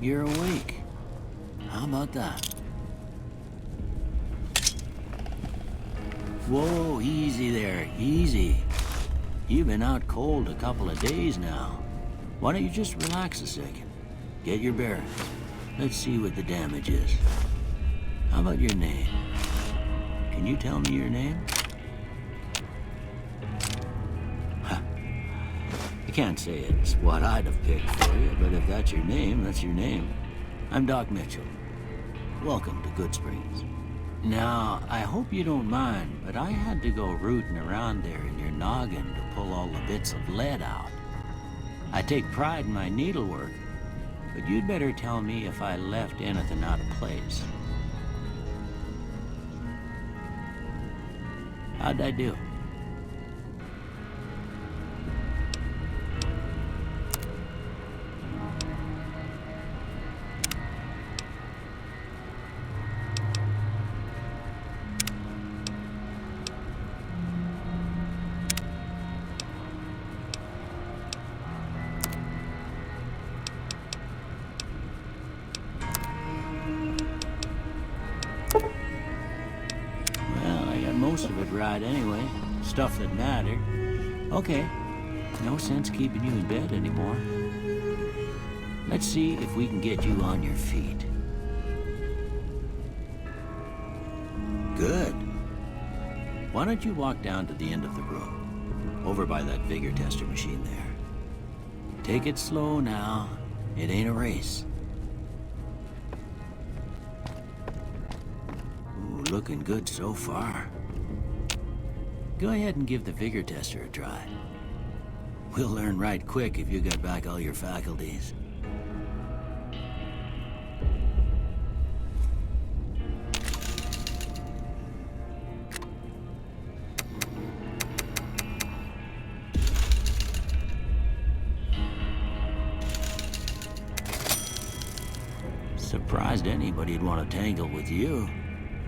You're awake. How about that? Whoa, easy there, easy. You've been out cold a couple of days now. Why don't you just relax a second? Get your bearings. Let's see what the damage is. How about your name? Can you tell me your name? I can't say it's what I'd have picked for you, but if that's your name, that's your name. I'm Doc Mitchell. Welcome to Goodsprings. Now, I hope you don't mind, but I had to go rooting around there in your noggin to pull all the bits of lead out. I take pride in my needlework, but you'd better tell me if I left anything out of place. How'd I do? Most of it right anyway. Stuff that mattered. Okay. No sense keeping you in bed anymore. Let's see if we can get you on your feet. Good. Why don't you walk down to the end of the room? Over by that vigor tester machine there. Take it slow now. It ain't a race. Ooh, looking good so far. Go ahead and give the vigor tester a try. We'll learn right quick if you get back all your faculties. Surprised anybody'd want to tangle with you.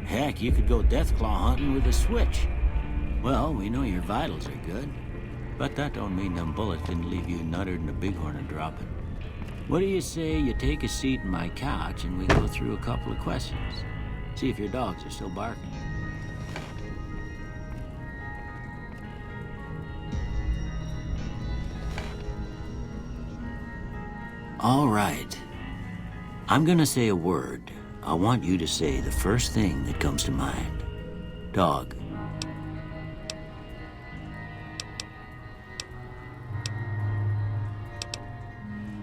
Heck, you could go Deathclaw hunting with a switch. Well, we know your vitals are good, but that don't mean them bullets didn't leave you nuttered in a bighorn and dropping. What do you say you take a seat in my couch and we go through a couple of questions? See if your dogs are still barking. All right. I'm gonna say a word. I want you to say the first thing that comes to mind. Dog.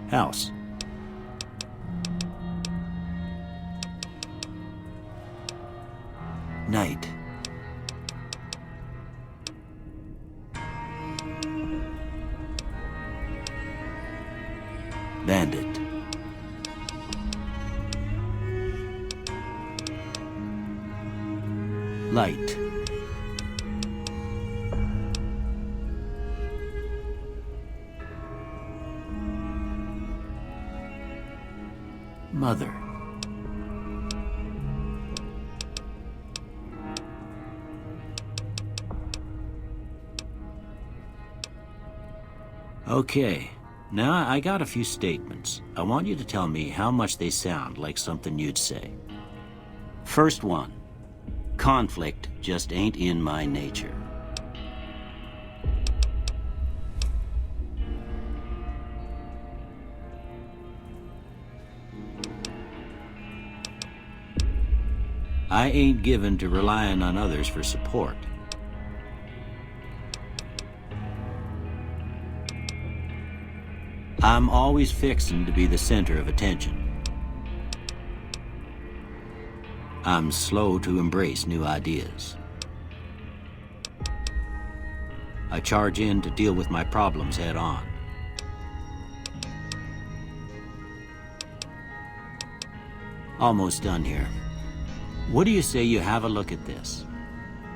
House. Night. Bandit. Light. Mother. Okay, now I got a few statements. I want you to tell me how much they sound like something you'd say. First one. Conflict just ain't in my nature. I ain't given to relying on others for support. I'm always fixin' to be the center of attention. I'm slow to embrace new ideas. I charge in to deal with my problems head on. Almost done here. What do you say you have a look at this?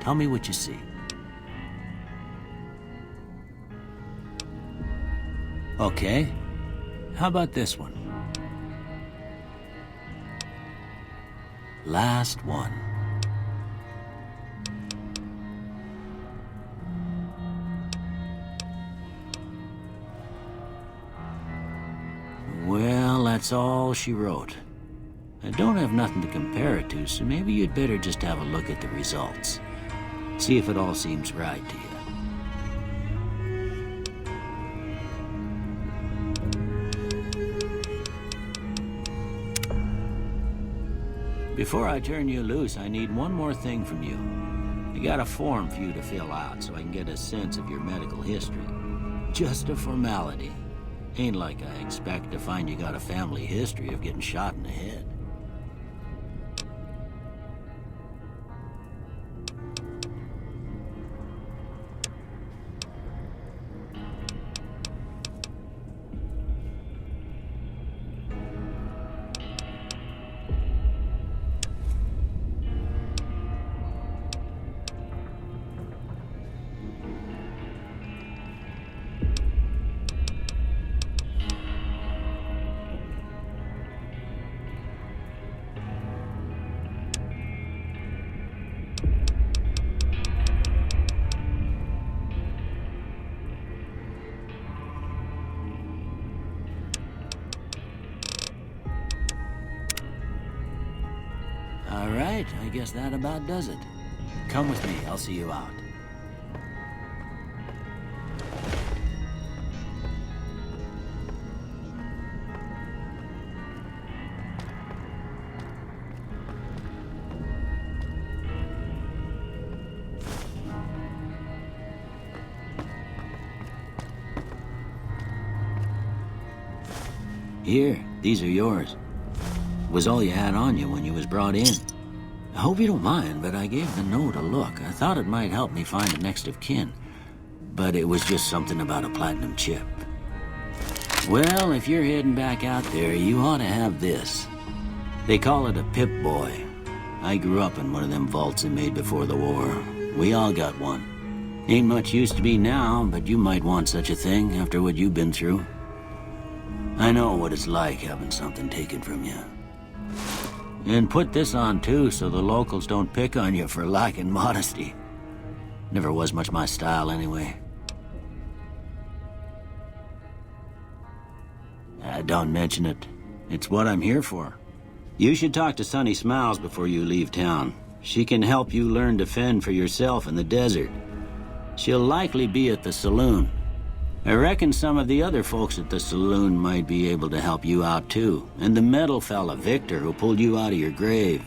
Tell me what you see. Okay. How about this one? Last one. Well, that's all she wrote. I don't have nothing to compare it to, so maybe you'd better just have a look at the results. See if it all seems right to you. Before I turn you loose, I need one more thing from you. I got a form for you to fill out so I can get a sense of your medical history. Just a formality. Ain't like I expect to find you got a family history of getting shot in the head. All right, I guess that about does it. Come with me, I'll see you out. Here, these are yours. Was all you had on you when you was brought in. I hope you don't mind, but I gave the note a look. I thought it might help me find a next of kin. But it was just something about a platinum chip. Well, if you're heading back out there, you ought to have this. They call it a Pip-Boy. I grew up in one of them vaults they made before the war. We all got one. Ain't much use to me now, but you might want such a thing after what you've been through. I know what it's like having something taken from you. And put this on too, so the locals don't pick on you for lacking modesty. Never was much my style anyway. Don't mention it. It's what I'm here for. You should talk to Sunny Smiles before you leave town. She can help you learn to fend for yourself in the desert. She'll likely be at the saloon. I reckon some of the other folks at the saloon might be able to help you out too. And the metal fella, Victor, who pulled you out of your grave.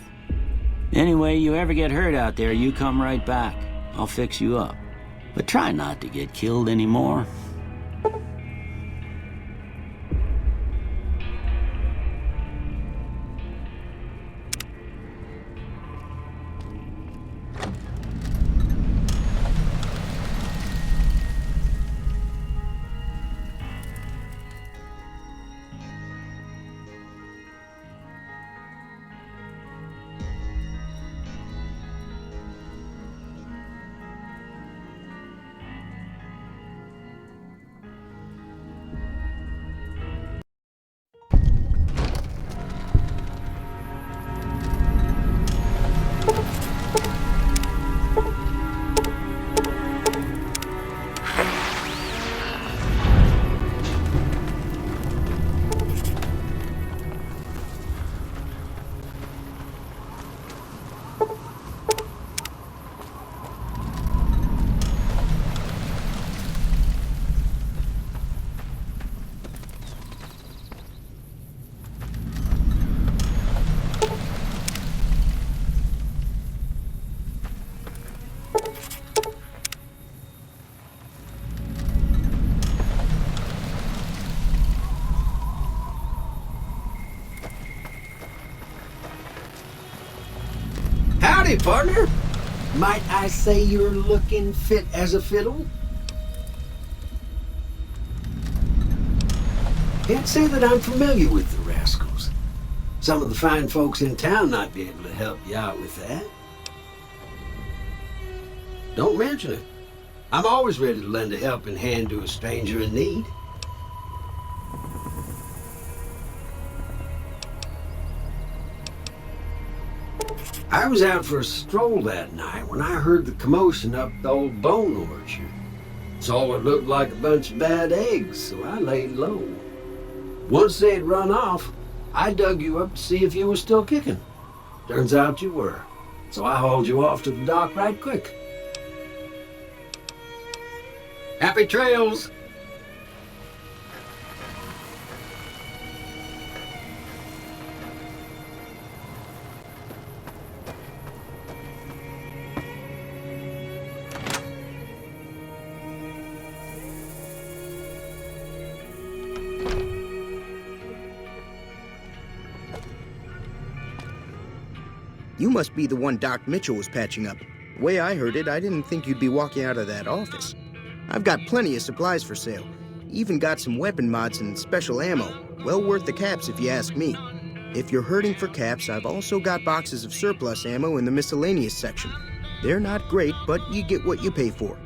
Anyway, you ever get hurt out there, you come right back. I'll fix you up. But try not to get killed anymore. Howdy, partner. Might I say you're looking fit as a fiddle? Can't say that I'm familiar with the rascals. Some of the fine folks in town might be able to help you out with that. Don't mention it. I'm always ready to lend a helping hand to a stranger in need. I was out for a stroll that night when I heard the commotion up the old bone orchard. Saw what looked like a bunch of bad eggs, so I laid low. Once they had run off, I dug you up to see if you were still kicking. Turns out you were, so I hauled you off to the dock right quick. Happy trails! You must be the one Doc Mitchell was patching up. The way I heard it, I didn't think you'd be walking out of that office. I've got plenty of supplies for sale. Even got some weapon mods and special ammo. Well worth the caps if you ask me. If you're hurting for caps, I've also got boxes of surplus ammo in the miscellaneous section. They're not great, but you get what you pay for.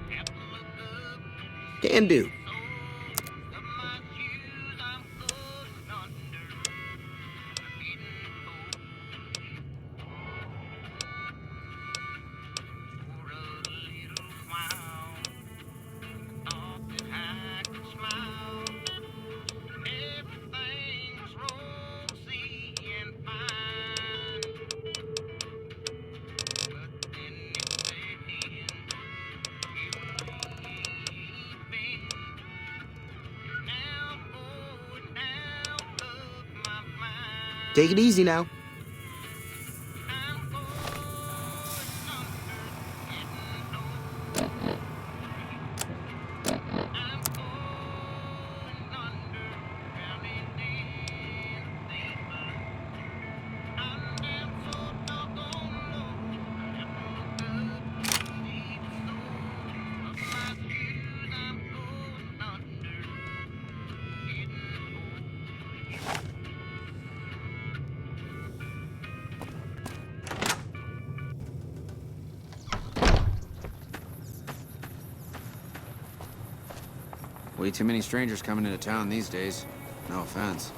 Can do. Take it easy now. Way too many strangers coming into town these days. No offense.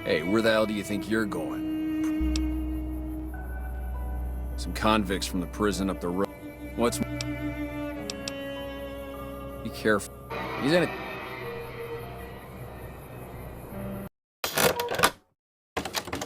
Hey, where the hell do you think you're going? Some convicts from the prison up the road. What's... Be careful. He's in it.